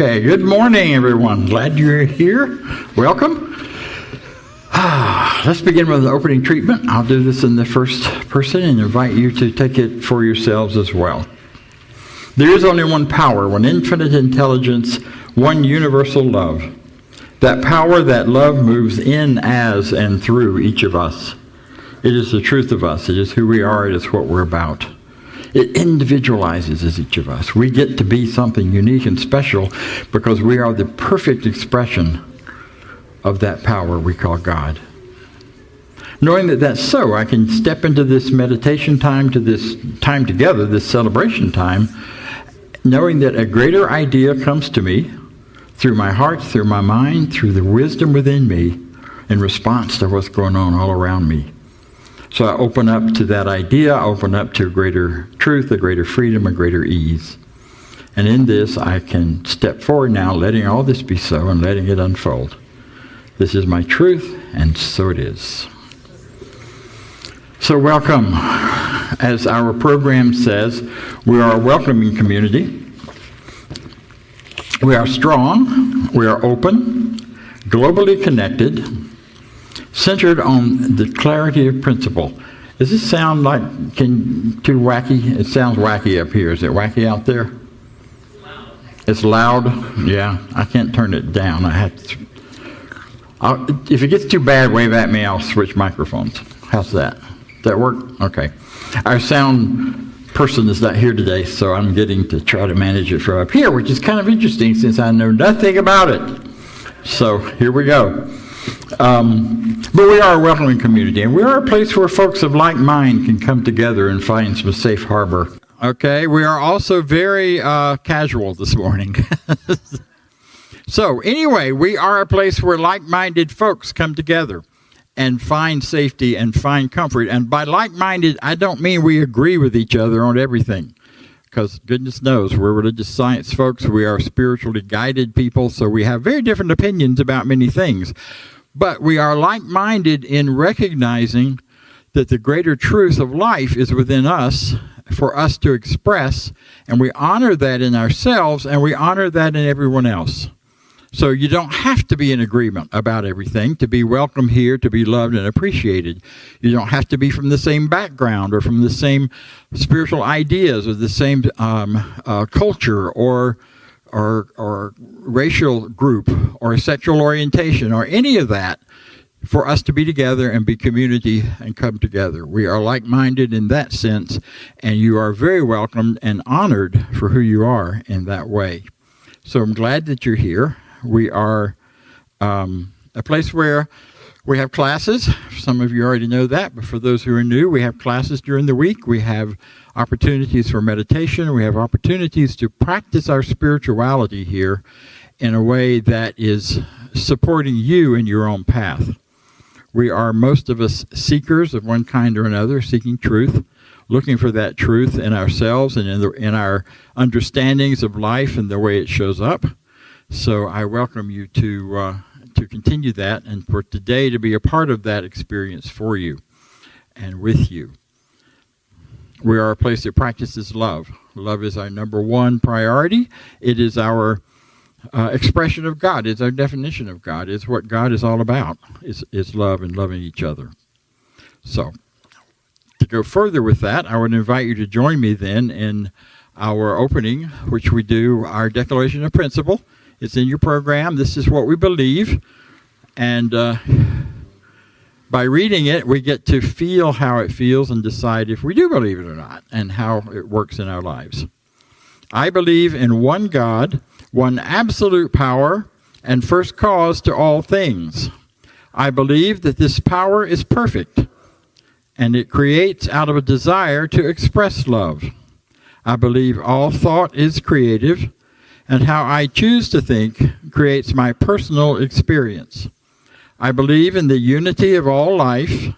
Okay, good morning, everyone. Glad you're here. Welcome. Let's begin with an opening treatment. I'll do this in the first person and invite you to take it for yourselves as well. There is only one power, one infinite intelligence, one universal love. That power, that love moves in, as, and through each of us. It is the truth of us. It is who we are. It is what we're about. It individualizes as each of us. We get to be something unique and special because we are the perfect expression of that power we call God. Knowing that that's so, I can step into this meditation time, to this time together, this celebration time, knowing that a greater idea comes to me through my heart, through my mind, through the wisdom within me in response to what's going on all around me. So I open up to that idea, I open up to greater truth, a greater freedom, a greater ease. And in this, I can step forward now, letting all this be so and letting it unfold. This is my truth, and so it is. So welcome. As our program says, we are a welcoming community. We are strong, we are open, globally connected, centered on the clarity of principle. Does this sound like too wacky? It sounds wacky up here. Is it wacky out there? It's loud. Yeah, I can't turn it down. If it gets too bad, wave at me. I'll switch microphones. How's that? Does that work? Okay. Our sound person is not here today, so I'm getting to try to manage it from up here, which is kind of interesting since I know nothing about it. So here we go. But we are a welcoming community, and we are a place where folks of like mind can come together and find some safe harbor. Okay, we are also very casual this morning. So anyway, we are a place where like-minded folks come together and find safety and find comfort. And by like-minded, I don't mean we agree with each other on everything, because goodness knows we're religious science folks. We are spiritually guided people, so we have very different opinions about many things. But we are like-minded in recognizing that the greater truth of life is within us for us to express, and we honor that in ourselves, and we honor that in everyone else. So you don't have to be in agreement about everything to be welcome here, to be loved and appreciated. You don't have to be from the same background or from the same spiritual ideas or the same culture or racial group or sexual orientation or any of that for us to be together and be community and come together. We are like-minded in that sense, and you are very welcomed and honored for who you are in that way. So I'm glad that you're here. We are a place where we have classes. Some of you already know that, but for those who are new, we have classes during the week. We have opportunities for meditation. We have opportunities to practice our spirituality here in a way that is supporting you in your own path. We are, most of us, seekers of one kind or another, seeking truth, looking for that truth in ourselves and in our understandings of life and the way it shows up. So I welcome you to continue that, and for today to be a part of that experience for you and with you. We are a place that practices love. Love is our number one priority. It is our expression of God. It's our definition of God. It's what God is all about, is love and loving each other. So to go further with that, I would invite you to join me then in our opening, which we do our Declaration of Principle. It's in your program. This is what we believe. And by reading it, we get to feel how it feels and decide if we do believe it or not and how it works in our lives. I believe in one God, one absolute power, and first cause to all things. I believe that this power is perfect, and it creates out of a desire to express love. I believe all thought is creative, and how I choose to think creates my personal experience. I believe in the unity of all life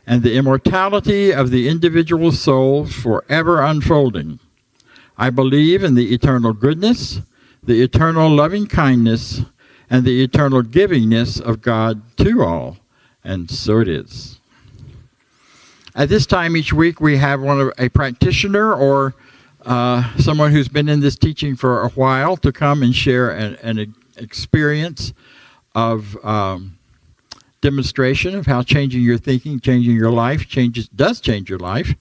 and the immortality of the individual soul forever unfolding. I believe in the eternal goodness, the eternal loving kindness, and the eternal givingness of God to all. And so it is. At this time each week we have a practitioner or someone who's been in this teaching for a while to come and share an experience of demonstration of how changing your thinking, changing your life, does change your life.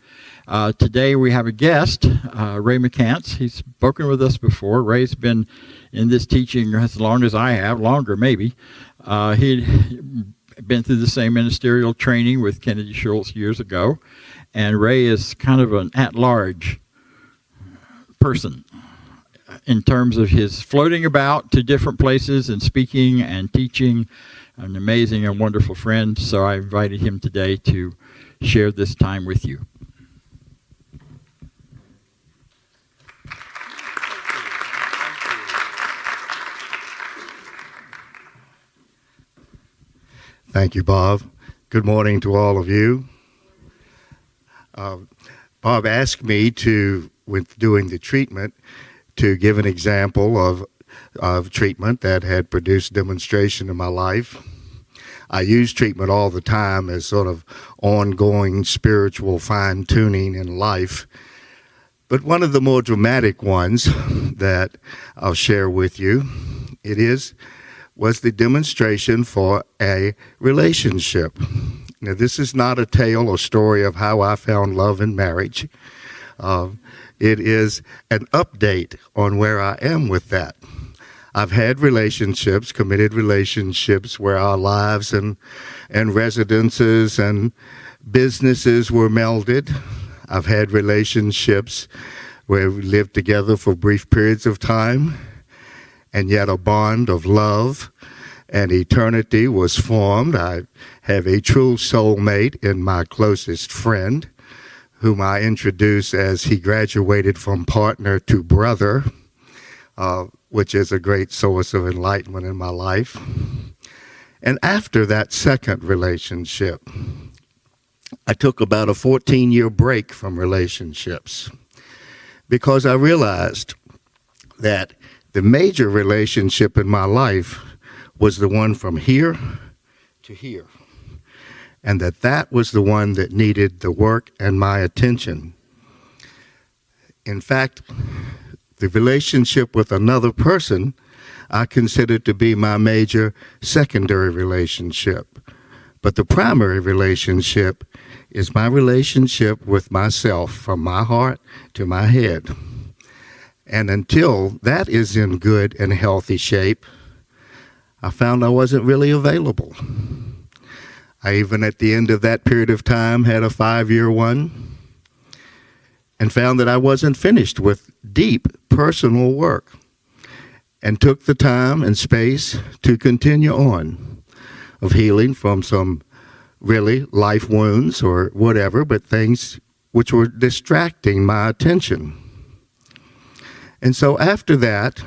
Today we have a guest, Ray McCants. He's spoken with us before. Ray's been in this teaching as long as I have, longer maybe. He'd been through the same ministerial training with Kennedy Schultz years ago, and Ray is kind of an at-large person in terms of his floating about to different places and speaking and teaching. An amazing and wonderful friend, so I invited him today to share this time with you. Thank you, Bob. Good morning to all of you. Bob asked me to, with doing the treatment, to give an example of treatment that had produced demonstration in my life. I use treatment all the time as sort of ongoing spiritual fine-tuning in life. But one of the more dramatic ones that I'll share with you, was the demonstration for a relationship. Now, this is not a tale or story of how I found love in marriage. It is an update on where I am with that. I've had relationships, committed relationships, where our lives and residences and businesses were melded. I've had relationships where we lived together for brief periods of time, and yet a bond of love and eternity was formed. I have a true soulmate in my closest friend, whom I introduce as he graduated from partner to brother, which is a great source of enlightenment in my life. And after that second relationship, I took about a 14-year break from relationships because I realized that the major relationship in my life was the one from here to here, and that was the one that needed the work and my attention. In fact, the relationship with another person I considered to be my major secondary relationship. But the primary relationship is my relationship with myself, from my heart to my head. And until that is in good and healthy shape, I found I wasn't really available. I even at the end of that period of time had a 5-year one and found that I wasn't finished with deep personal work, and took the time and space to continue on of healing from some really life wounds or whatever, but things which were distracting my attention. And so after that,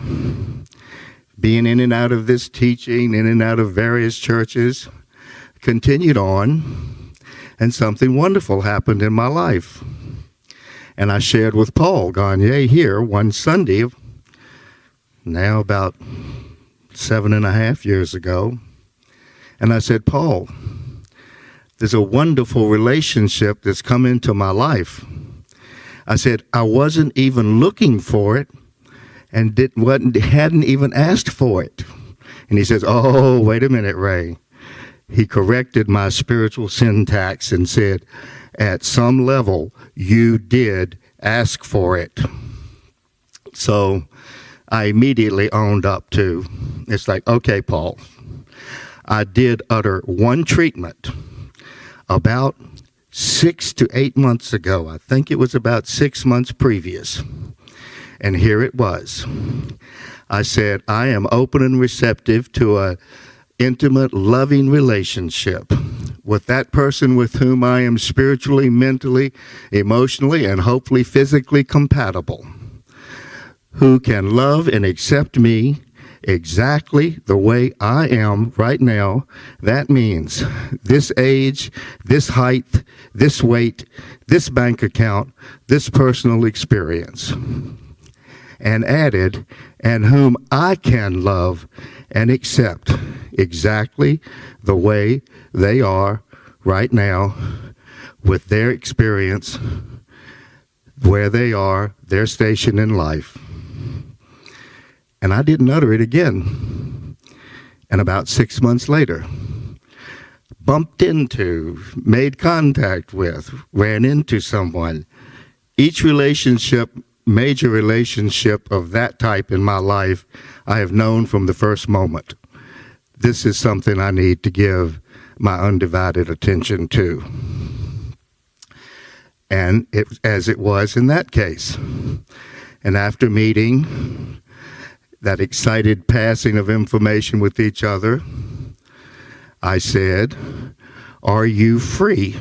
being in and out of this teaching, in and out of various churches, continued on, and something wonderful happened in my life. And I shared with Paul Gagne here one Sunday, now about 7.5 years ago, and I said, Paul, there's a wonderful relationship that's come into my life. I said, I wasn't even looking for it, and hadn't even asked for it. And he says, oh, wait a minute, Ray. He corrected my spiritual syntax and said, at some level, you did ask for it. So I immediately owned up to, it's like, okay, Paul, I did utter one treatment about 6 to 8 months ago. I think it was about 6 months previous. And here it was. I said, I am open and receptive to a intimate, loving relationship with that person with whom I am spiritually, mentally, emotionally, and hopefully physically compatible, who can love and accept me exactly the way I am right now. That means this age, this height, this weight, this bank account, this personal experience. And added, and whom I can love and accept exactly the way they are right now, with their experience, where they are, their station in life. And I didn't utter it again. And about 6 months later, bumped into, made contact with, ran into someone. Each relationship, major relationship of that type in my life, I have known from the first moment. This is something I need to give my undivided attention to. And as it was in that case. And after meeting, that excited passing of information with each other, I said, "Are you free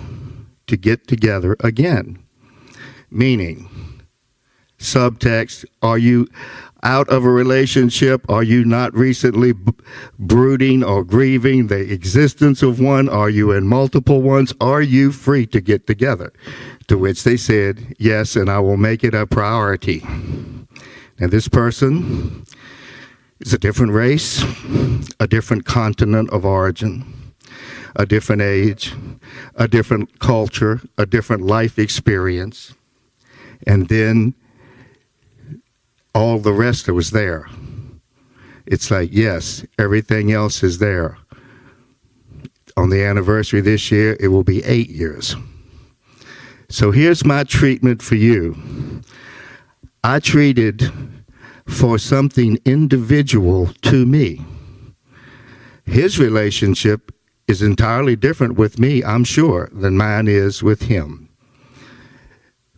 to get together again?" Meaning, subtext, are you out of a relationship? Are you not recently brooding or grieving the existence of one? Are you in multiple ones? Are you free to get together? To which they said, yes, and I will make it a priority. And this person is a different race, a different continent of origin, a different age, a different culture, a different life experience. And then all the rest that was there. It's like, yes, everything else is there. On the anniversary this year, it will be 8 years. So here's my treatment for you. I treated for something individual to me. His relationship is entirely different with me, I'm sure, than mine is with him.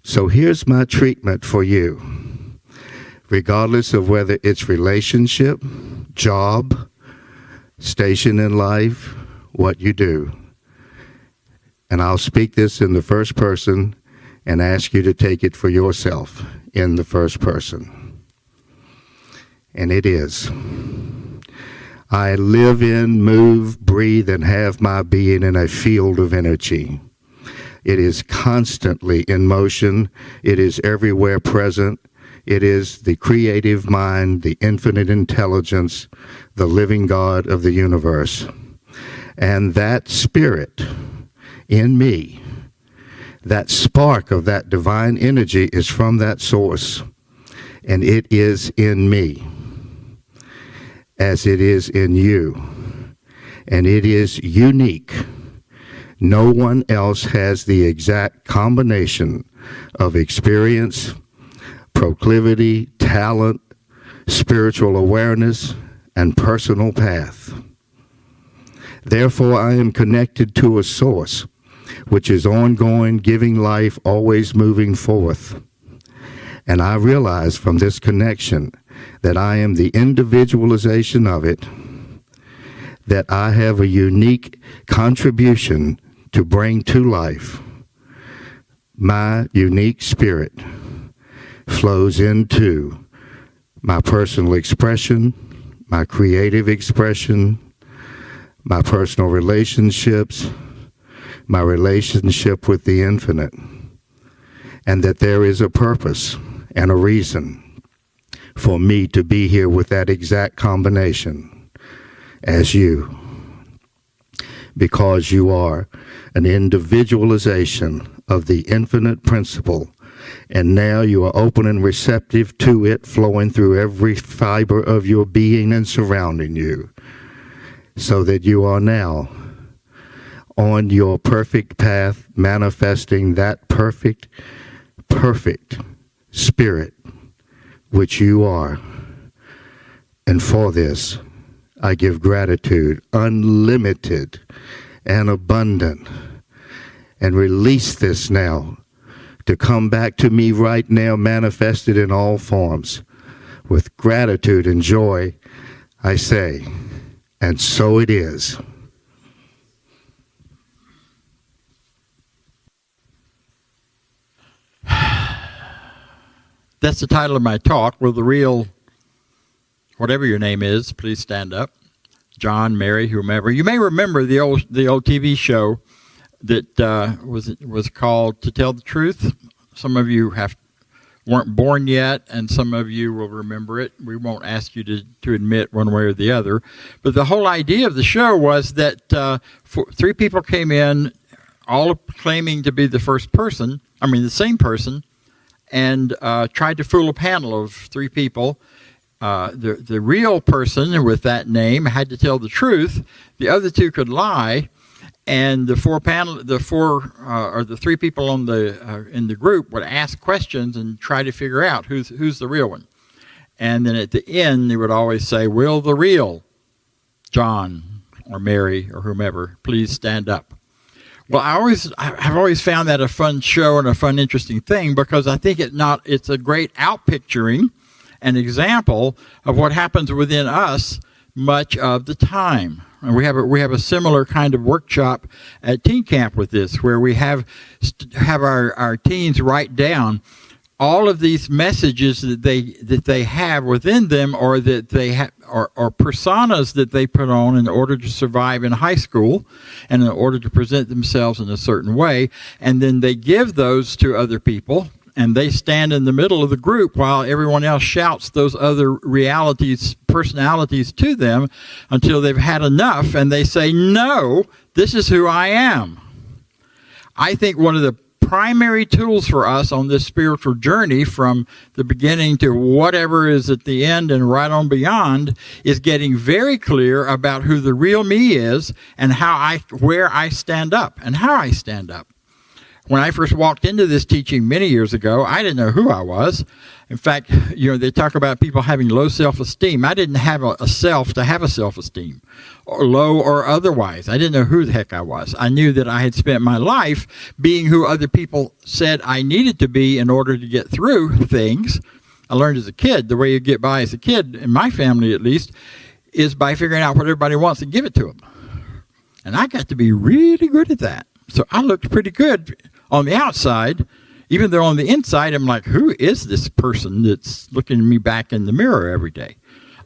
So here's my treatment for you. Regardless of whether it's relationship, job, station in life, what you do. And I'll speak this in the first person and ask you to take it for yourself in the first person. And it is, I live in, move, breathe, and have my being in a field of energy. It is constantly in motion. It is everywhere present. It is the creative mind, the infinite intelligence, the living God of the universe. And that spirit in me, that spark of that divine energy is from that source. And it is in me, as it is in you. And it is unique. No one else has the exact combination of experience, proclivity, talent, spiritual awareness, and personal path. Therefore, I am connected to a source which is ongoing, giving life, always moving forth. And I realize from this connection that I am the individualization of it, that I have a unique contribution to bring to life. My unique spirit flows into my personal expression, my creative expression, my personal relationships, my relationship with the infinite, and that there is a purpose and a reason for me to be here with that exact combination as you, because you are an individualization of the infinite principle. And now you are open and receptive to it, flowing through every fiber of your being and surrounding you, so that you are now on your perfect path, manifesting that perfect spirit which you are. And for this, I give gratitude, unlimited and abundant, and release this now to come back to me right now, manifested in all forms. With gratitude and joy, I say, and so it is. That's the title of my talk. Will the real, whatever your name is, please stand up. John, Mary, whomever. You may remember the old TV show that was called To Tell the Truth. Some of you weren't born yet, and some of you will remember it. We won't ask you to admit one way or the other. But the whole idea of the show was that three people came in, all claiming to be the same person, and tried to fool a panel of 3 people. The real person with that name had to tell the truth. The other 2 could lie, and the 3 people on in the group would ask questions and try to figure out who's the real one. And then at the end, they would always say, "Will the real John or Mary or whomever please stand up?" Well, I've always found that a fun show and a fun, interesting thing, because I think it's a great outpicturing, an example of what happens within us much of the time. And we have a similar kind of workshop at teen camp with this, where we have our teens write down all of these messages that they have within them, or that they have, or personas that they put on in order to survive in high school, and in order to present themselves in a certain way, and then they give those to other people, and they stand in the middle of the group while everyone else shouts those other personalities to them until they've had enough, and they say, "No, this is who I am." I think one of the primary tools for us on this spiritual journey, from the beginning to whatever is at the end and right on beyond, is getting very clear about who the real me is, and where I stand up and how I stand up. When I first walked into this teaching many years ago, I didn't know who I was. In fact, they talk about people having low self-esteem. I didn't have a self to have a self-esteem, or low or otherwise. I didn't know who the heck I was. I knew that I had spent my life being who other people said I needed to be in order to get through things. I learned as a kid, the way you get by as a kid, in my family at least, is by figuring out what everybody wants and give it to them. And I got to be really good at that. So I looked pretty good on the outside, even though on the inside I'm like, who is this person that's looking at me back in the mirror every day?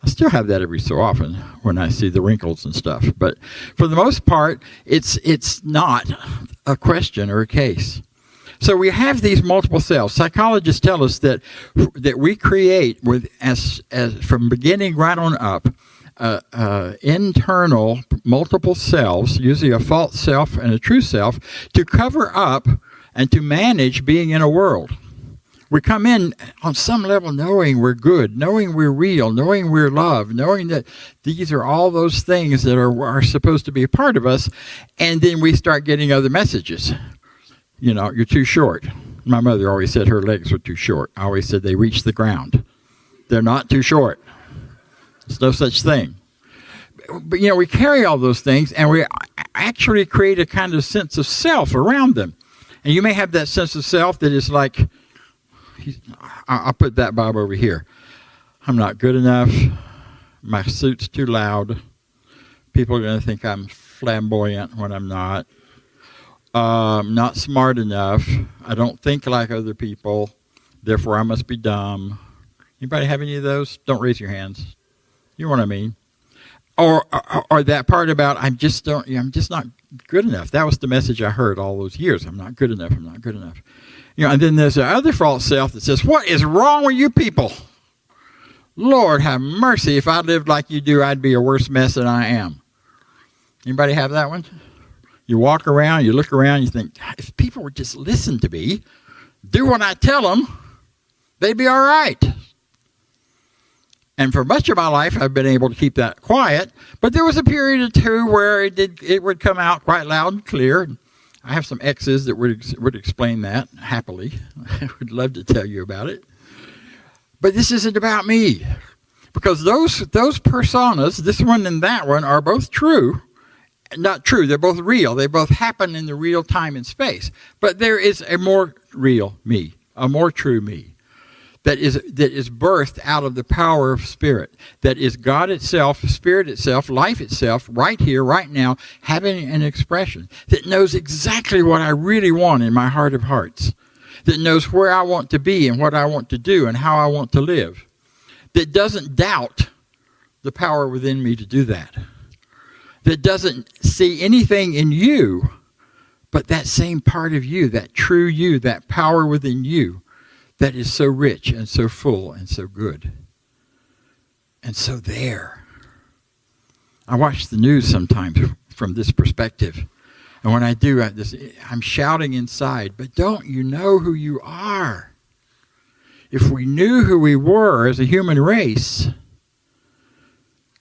I still have that every so often when I see the wrinkles and stuff. But for the most part, it's not a question or a case. So we have these multiple selves. Psychologists tell us that we create as from beginning right on up, internal multiple selves, usually a false self and a true self, to cover up and to manage being in a world. We come in on some level knowing we're good, knowing we're real, knowing we're loved, knowing that these are all those things that are supposed to be a part of us, and then we start getting other messages. You're too short. My mother always said her legs were too short. I always said they reach the ground. They're not too short. There's no such thing. But, we carry all those things, and we actually create a kind of sense of self around them. And you may have that sense of self that is like, I'll put that Bob over here. I'm not good enough. My suit's too loud. People are going to think I'm flamboyant when I'm not. I'm not smart enough. I don't think like other people. Therefore, I must be dumb. Anybody have any of those? Don't raise your hands. You know what I mean? Or that part about I'm just not good enough. That was the message I heard all those years. I'm not good enough. I'm not good enough. And then there's the other false self that says, "What is wrong with you people? Lord have mercy. If I lived like you do, I'd be a worse mess than I am." Anybody have that one? You walk around, you look around, you think, if people would just listen to me, do what I tell them, they'd be all right. And for much of my life, I've been able to keep that quiet. But there was a period or two where it would come out quite loud and clear. I have some exes that would explain that happily. I would love to tell you about it. But this isn't about me, because those personas, this one and that one, are both true. Not true. They're both real. They both happen in the real time and space. But there is a more real me, a more true me. That is birthed out of the power of Spirit. That is God itself, Spirit itself, life itself, right here, right now, having an expression. That knows exactly what I really want in my heart of hearts. That knows where I want to be and what I want to do and how I want to live. That doesn't doubt the power within me to do that. That doesn't see anything in you but that same part of you, that true you, that power within you. That is so rich and so full and so good. And so there. I watch the news sometimes from this perspective. And when I do, I'm shouting inside, but don't you know who you are? if we knew who we were as a human race,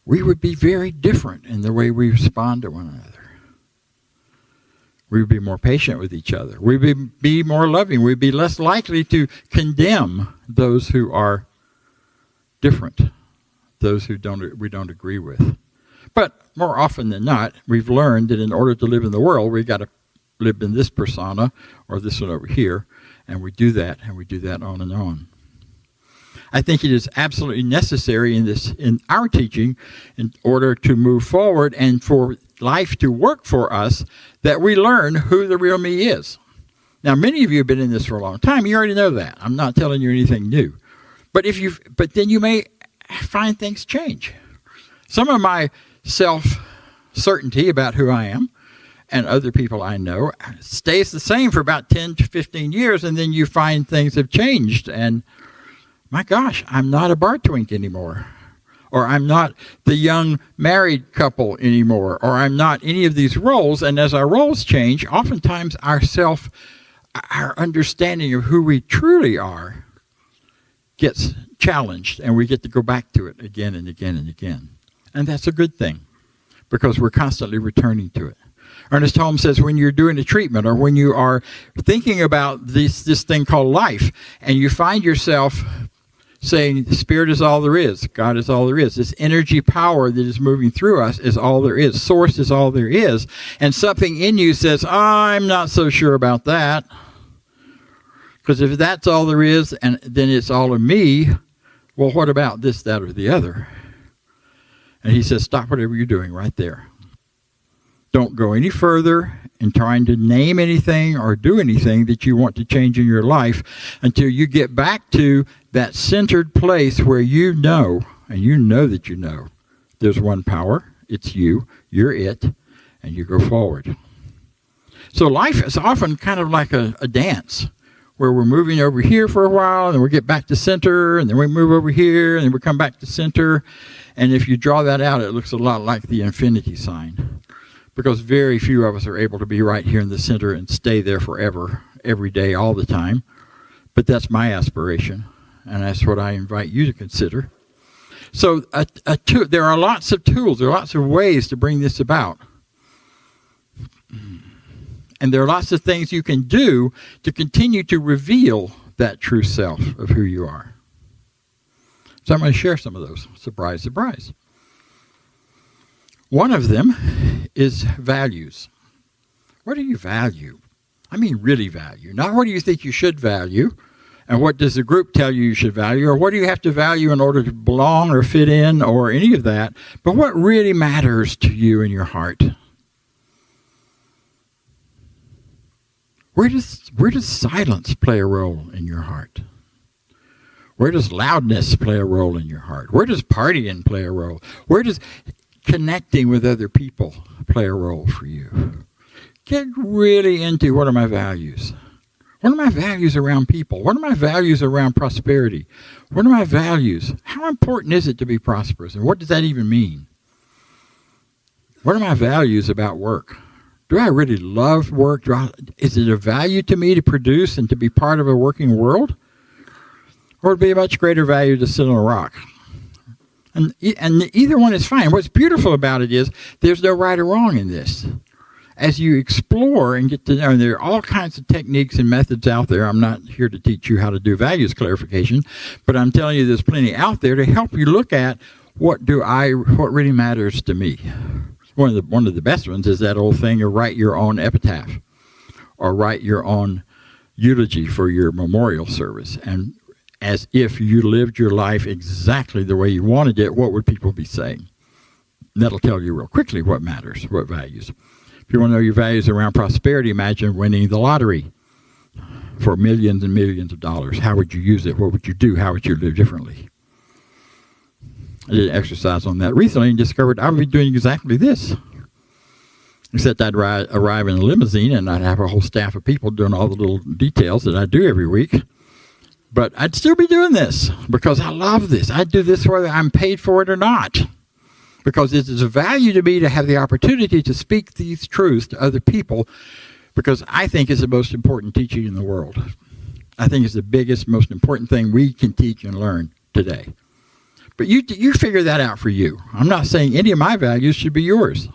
we would be very different in the way we respond to one another. We would be more patient with each other. We would be more loving. We'd be less likely to condemn those who are different, those who we don't agree with. But more often than not, we've learned that in order to live in the world, we've got to live in this persona or this one over here, and we do that, and we do that on and on. I think it is absolutely necessary in our teaching, in order to move forward and for life to work for us, that we learn who the real me is. Now, many of you have been in this for a long time. You already know that. I'm not telling you anything new. But then you may find things change. Some of my self-certainty about who I am and other people I know stays the same for about 10 to 15 years, and then you find things have changed, and my gosh, I'm not a bar twink anymore. Or I'm not the young married couple anymore. Or I'm not any of these roles. And as our roles change, oftentimes our understanding of who we truly are gets challenged. And we get to go back to it again and again and again. And that's a good thing, because we're constantly returning to it. Ernest Holmes says when you're doing a treatment or when you are thinking about this thing called life, and you find yourself saying the Spirit is all there is, God is all there is, this energy power that is moving through us is all there is, Source is all there is, and something in you says, I'm not so sure about that, because if that's all there is, and then it's all of me, well, what about this, that, or the other? And he says, stop whatever you're doing right there. Don't go any further in trying to name anything or do anything that you want to change in your life until you get back to that centered place where you know, and you know that you know, there's one power, it's you, you're it, and you go forward. So life is often kind of like a dance, where we're moving over here for a while, and then we get back to center, and then we move over here, and then we come back to center. And if you draw that out, it looks a lot like the infinity sign. Because very few of us are able to be right here in the center and stay there forever, every day, all the time. But that's my aspiration, and that's what I invite you to consider. So there are lots of tools, there are lots of ways to bring this about. And there are lots of things you can do to continue to reveal that true self of who you are. So I'm going to share some of those. Surprise, surprise. One of them is values. What do you value? I mean really value. Not what do you think you should value, and what does the group tell you should value, or what do you have to value in order to belong or fit in or any of that, but what really matters to you in your heart. Where does silence play a role in your heart? Where does loudness play a role in your heart? Where does partying play a role? Where does connecting with other people play a role for you? Get really into what are my values. What are my values around people? What are my values around prosperity? What are my values? How important is it to be prosperous? And what does that even mean? What are my values about work? Do I really love work? Is it a value to me to produce and to be part of a working world? Or would it be a much greater value to sit on a rock? And either one is fine. What's beautiful about it is there's no right or wrong in this. As you explore and get to know, and there are all kinds of techniques and methods out there. I'm not here to teach you how to do values clarification, but I'm telling you there's plenty out there to help you look at what really matters to me. One of the best ones is that old thing of write your own epitaph or write your own eulogy for your memorial service. And as if you lived your life exactly the way you wanted it, what would people be saying? That'll tell you real quickly what matters, what values. If you want to know your values around prosperity, imagine winning the lottery for millions and millions of dollars. How would you use it? What would you do? How would you live differently? I did an exercise on that recently and discovered I would be doing exactly this. Except I'd arrive in a limousine and I'd have a whole staff of people doing all the little details that I do every week. But I'd still be doing this because I love this. I'd do this whether I'm paid for it or not. Because it is a value to me to have the opportunity to speak these truths to other people, because I think it's the most important teaching in the world. I think is the biggest, most important thing we can teach and learn today. But you figure that out for you. I'm not saying any of my values should be yours.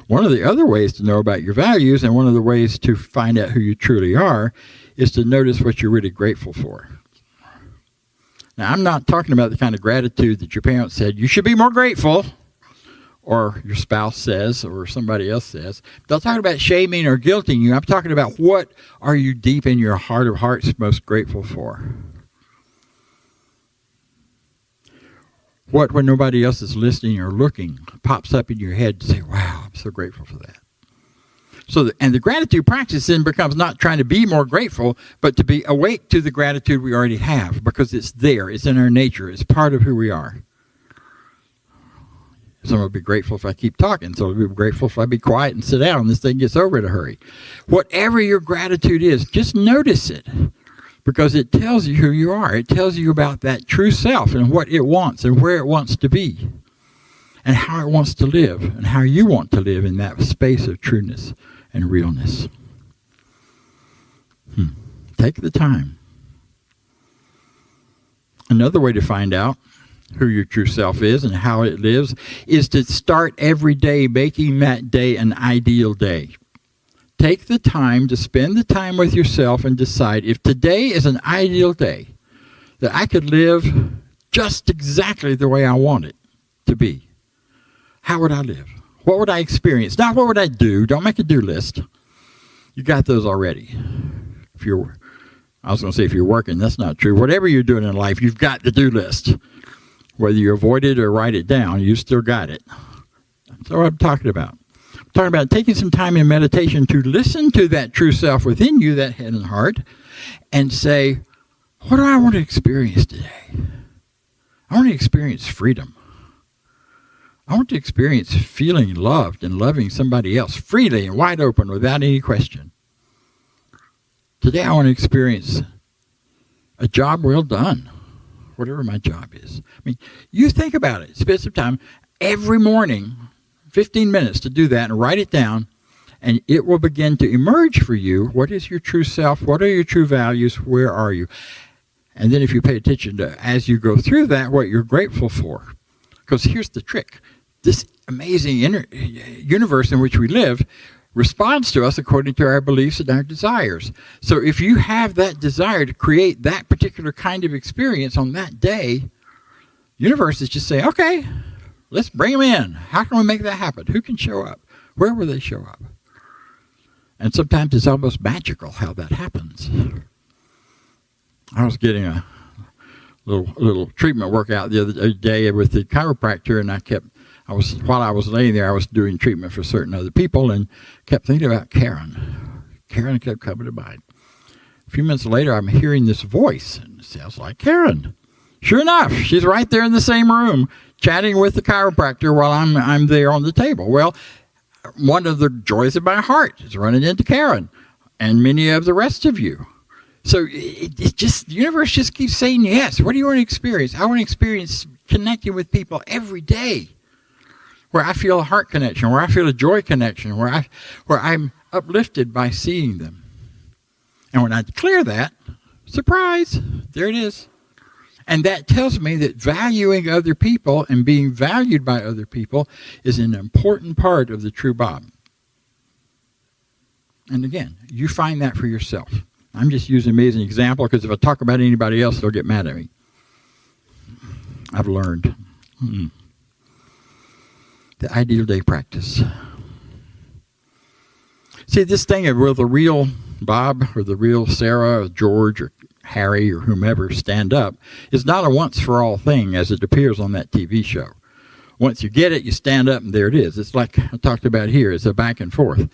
One of the other ways to know about your values, and one of the ways to find out who you truly are, is to notice what you're really grateful for. Now, I'm not talking about the kind of gratitude that your parents said, you should be more grateful, or your spouse says, or somebody else says. I'm not talking about shaming or guilting you. I'm talking about what are you deep in your heart of hearts most grateful for? What, when nobody else is listening or looking, pops up in your head to say, wow, I'm so grateful for that. So, and the gratitude practice then becomes not trying to be more grateful, but to be awake to the gratitude we already have, because it's there, it's in our nature, it's part of who we are. Some will be grateful if I keep talking, so will be grateful if I be quiet and sit down and this thing gets over in a hurry. Whatever your gratitude is, just notice it, because it tells you who you are. It tells you about that true self and what it wants and where it wants to be and how it wants to live and how you want to live in that space of trueness and realness. Take the time. Another way to find out who your true self is and how it lives is to start every day making that day an ideal day. Take the time to spend the time with yourself and decide if today is an ideal day that I could live just exactly the way I want it to be. How would I live? What would I experience? Not what would I do. Don't make a do list. You got those already. I was going to say if you're working, that's not true. Whatever you're doing in life, you've got the do list. Whether you avoid it or write it down, you still got it. That's what I'm talking about. I'm talking about taking some time in meditation to listen to that true self within you, that head and heart, and say, what do I want to experience today? I want to experience freedom. I want to experience feeling loved and loving somebody else freely and wide open without any question. Today I want to experience a job well done, whatever my job is. I mean, you think about it. Spend some time every morning, 15 minutes to do that and write it down, and it will begin to emerge for you. What is your true self? What are your true values? Where are you? And then if you pay attention to, as you go through that, what you're grateful for. Because here's the trick. This amazing universe in which we live responds to us according to our beliefs and our desires. So if you have that desire to create that particular kind of experience on that day, the universe is just saying, okay, let's bring them in. How can we make that happen? Who can show up? Where will they show up? And sometimes it's almost magical how that happens. I was getting a little treatment workout the other day with the chiropractor, and while I was laying there, I was doing treatment for certain other people and kept thinking about Karen. Karen kept coming to mind. A few minutes later, I'm hearing this voice, and it sounds like Karen. Sure enough, she's right there in the same room, chatting with the chiropractor while I'm there on the table. Well, one of the joys of my heart is running into Karen and many of the rest of you. So it just, the universe just keeps saying yes. What do you want to experience? I want to experience connecting with people every day, where I feel a heart connection, where I feel a joy connection, where I'm uplifted by seeing them. And when I declare that, surprise, there it is. And that tells me that valuing other people and being valued by other people is an important part of the true Bob. And again, you find that for yourself. I'm just using me as an example because if I talk about anybody else, they'll get mad at me. I've learned. The ideal day practice. See, this thing of will the real Bob or the real Sarah or George or Harry or whomever stand up is not a once-for-all thing as it appears on that TV show. Once you get it, you stand up and there it is. It's like I talked about here. It's a back and forth.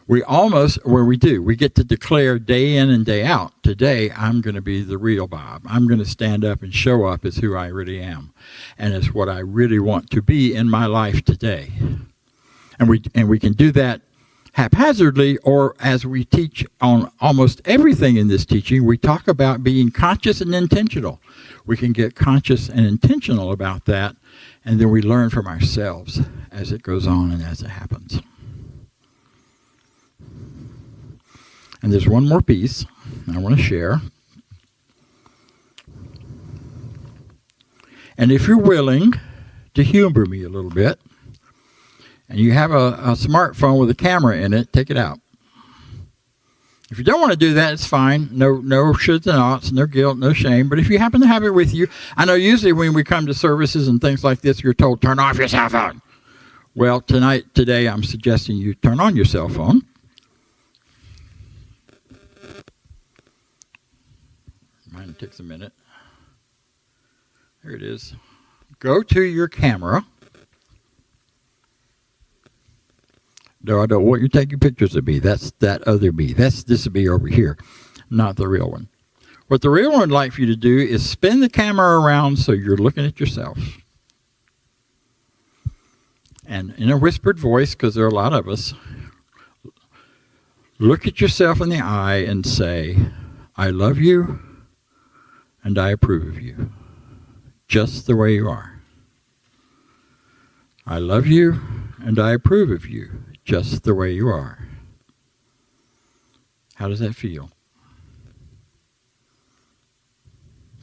We get to declare day in and day out, today I'm going to be the real Bob. I'm going to stand up and show up as who I really am and as what I really want to be in my life today. And we can do that haphazardly, or as we teach on almost everything in this teaching, we talk about being conscious and intentional. We can get conscious and intentional about that, and then we learn from ourselves as it goes on and as it happens. And there's one more piece I want to share. And if you're willing to humor me a little bit, and you have a smartphone with a camera in it, take it out. If you don't want to do that, it's fine. No shoulds and oughts, no guilt, no shame. But if you happen to have it with you, I know usually when we come to services and things like this, you're told, turn off your cell phone. Well, today, I'm suggesting you turn on your cell phone. Mine takes a minute. Here it is. Go to your camera. No, I don't want you taking pictures of me. That's that other me. This will be over here, not the real one. What the real one would like for you to do is spin the camera around so you're looking at yourself. And in a whispered voice, because there are a lot of us, look at yourself in the eye and say, I love you and I approve of you, just the way you are. I love you and I approve of you, just the way you are. How does that feel?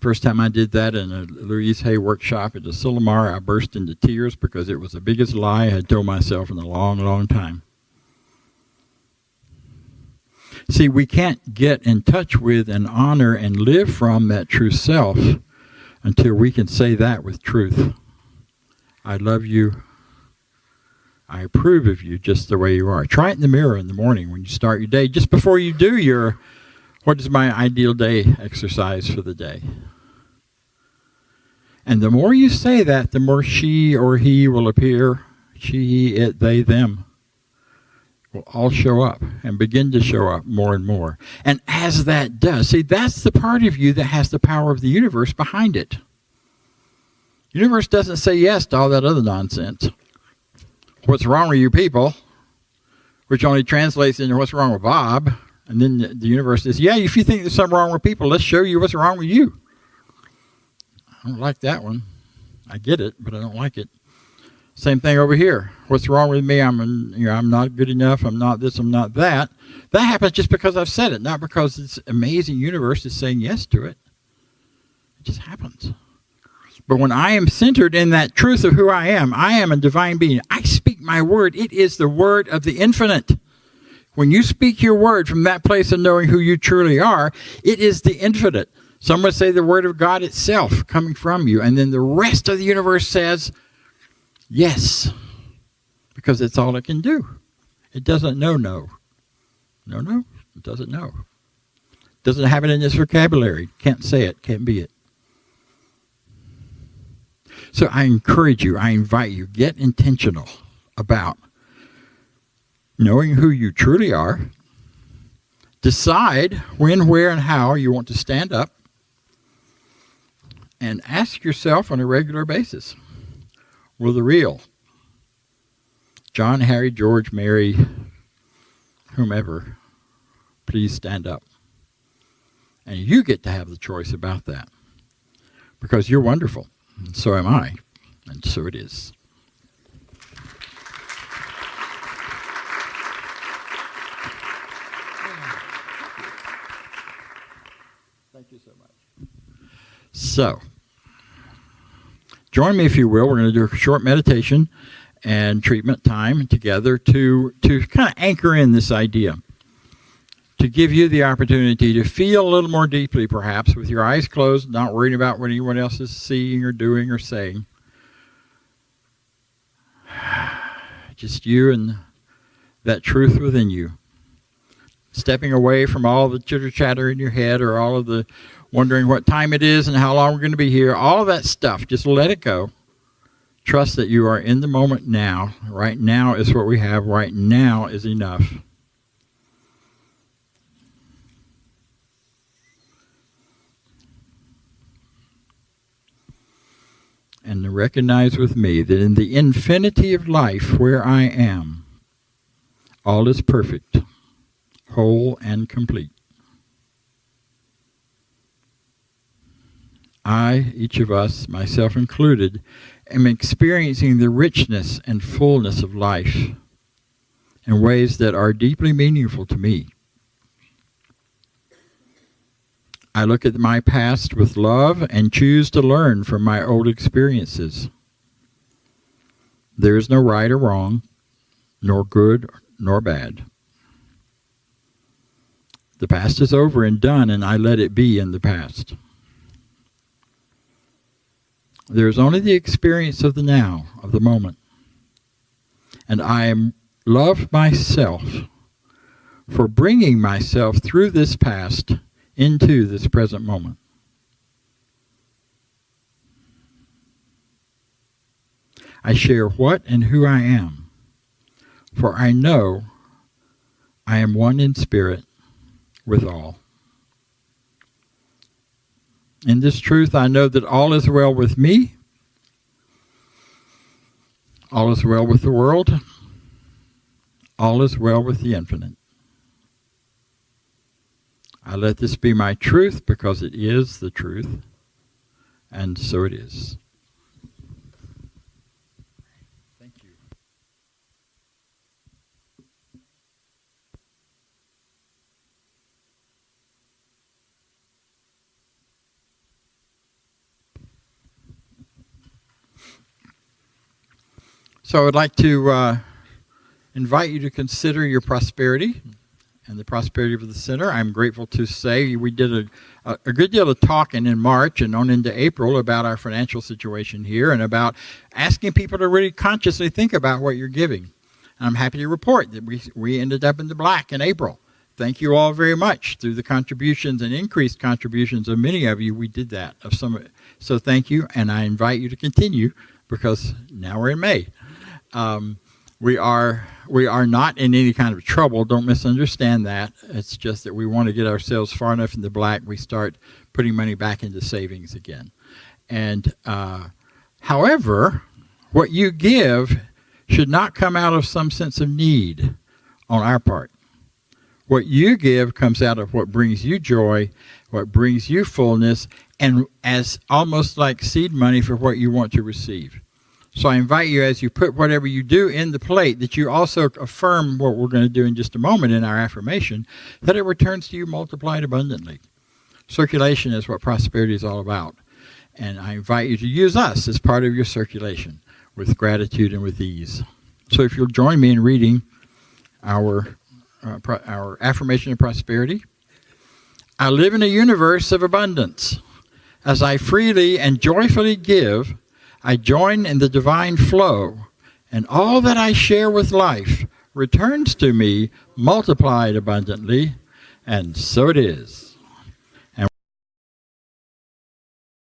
First time I did that in a Louise Hay workshop at the Silmar, I burst into tears because it was the biggest lie I had told myself in a long, long time. See, we can't get in touch with and honor and live from that true self until we can say that with truth. I love you. I approve of you just the way you are. Try it in the mirror in the morning when you start your day, just before you do your, what is my ideal day exercise for the day? And the more you say that, the more she or he will appear. She, it, they, them will all show up and begin to show up more and more. And as that does, see, that's the part of you that has the power of the universe behind it. The universe doesn't say yes to all that other nonsense. What's wrong with you people? Which only translates into what's wrong with Bob. And then the universe says, yeah, if you think there's something wrong with people, let's show you what's wrong with you. I don't like that one. I get it, but I don't like it. Same thing over here. What's wrong with me? I'm not good enough. I'm not this. I'm not that. That happens just because I've said it, not because this amazing universe is saying yes to it. It just happens. But when I am centered in that truth of who I am a divine being. I speak my word. It is the word of the infinite. When you speak your word from that place of knowing who you truly are, it is the infinite. Some would say the word of God itself coming from you. And then the rest of the universe says, yes, because it's all it can do. It doesn't know no. No, it doesn't know. It doesn't have it in its vocabulary. Can't say it, can't be it. So I encourage you, I invite you, get intentional about knowing who you truly are. Decide when, where, and how you want to stand up. And ask yourself on a regular basis, will the real John, Harry, George, Mary, whomever, please stand up? And you get to have the choice about that. Because you're wonderful. And so am I. And so it is. Thank you so much. So, join me if you will. We're going to do a short meditation and treatment time together to kind of anchor in this idea. To give you the opportunity to feel a little more deeply, perhaps, with your eyes closed, not worrying about what anyone else is seeing or doing or saying. Just you and that truth within you. Stepping away from all the chitter-chatter in your head or all of the wondering what time it is and how long we're going to be here. All of that stuff, just let it go. Trust that you are in the moment now. Right now is what we have. Right now is enough. And to recognize with me that in the infinity of life where I am, all is perfect, whole and complete. I, each of us, myself included, am experiencing the richness and fullness of life in ways that are deeply meaningful to me. I look at my past with love and choose to learn from my old experiences. There is no right or wrong, nor good nor bad. The past is over and done, and I let it be in the past. There is only the experience of the now, of the moment. And I love myself for bringing myself through this past into this present moment. I share what and who I am, for I know I am one in spirit with all. In this truth, I know that all is well with me, all is well with the world, all is well with the infinite. I let this be my truth because it is the truth, and so it is. Thank you. So I would like to invite you to consider your prosperity and the prosperity of the center. I'm grateful to say we did a good deal of talking in March and on into April about our financial situation here and about asking people to really consciously think about what you're giving. And I'm happy to report that we ended up in the black in April. Thank you all very much. Through the contributions and increased contributions of many of you, we did that. So thank you, and I invite you to continue because now we're in May. We are not in any kind of trouble. Don't misunderstand that. It's just that we want to get ourselves far enough in the black, we start putting money back into savings again. And however, what you give should not come out of some sense of need on our part. What you give comes out of what brings you joy, what brings you fullness, and as almost like seed money for what you want to receive. So I invite you, as you put whatever you do in the plate, that you also affirm what we're going to do in just a moment in our affirmation, that it returns to you multiplied abundantly. Circulation is what prosperity is all about. And I invite you to use us as part of your circulation with gratitude and with ease. So if you'll join me in reading our affirmation of prosperity. I live in a universe of abundance. As I freely and joyfully give, I join in the divine flow, and all that I share with life returns to me multiplied abundantly, and so it is.